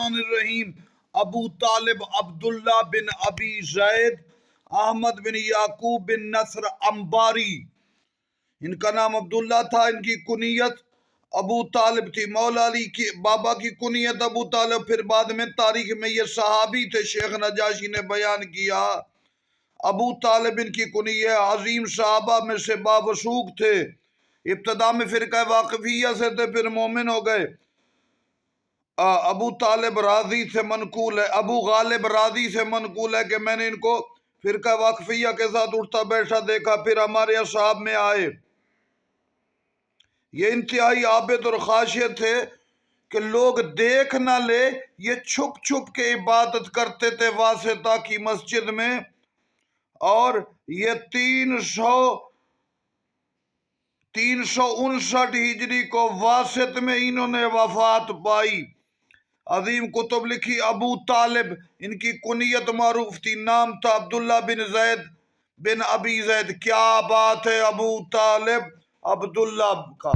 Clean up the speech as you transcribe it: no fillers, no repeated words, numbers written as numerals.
الرحمن الرحیم۔ ابو طالب عبداللہ بن ابی زید احمد بن یعقوب بن نصر انباری، ان کا نام عبداللہ تھا، ان کی کنیت ابو طالب تھی۔ مولا علی کی بابا کی کنیت ابو طالب، پھر بعد میں تاریخ میں یہ صحابی تھے، شیخ نجاشی نے بیان کیا۔ ابو طالب ان کی کنیت، عظیم صحابہ میں سے باوثوق تھے، ابتدا میں فرقہ واقفیہ سے تھے، پھر مومن ہو گئے۔ ابو طالب راضی سے منقول ہے، ابو غالب راضی سے منقول ہے کہ میں نے ان کو فرقہ واقفیہ کے ساتھ اٹھتا بیٹھا دیکھا، پھر ہمارے اصحاب میں آئے۔ یہ انتہائی عابد اور خاشع تھے کہ لوگ دیکھ نہ لے، یہ چھپ چھپ کے عبادت کرتے تھے واسطہ کی مسجد میں، اور یہ 359 ہجری کو واسط میں انہوں نے وفات پائی۔ عظیم کتب لکھی۔ ابو طالب ان کی کنیت معروف تھی، نام تھا عبداللہ بن زید بن ابی زید۔ کیا بات ہے ابو طالب عبداللہ کا!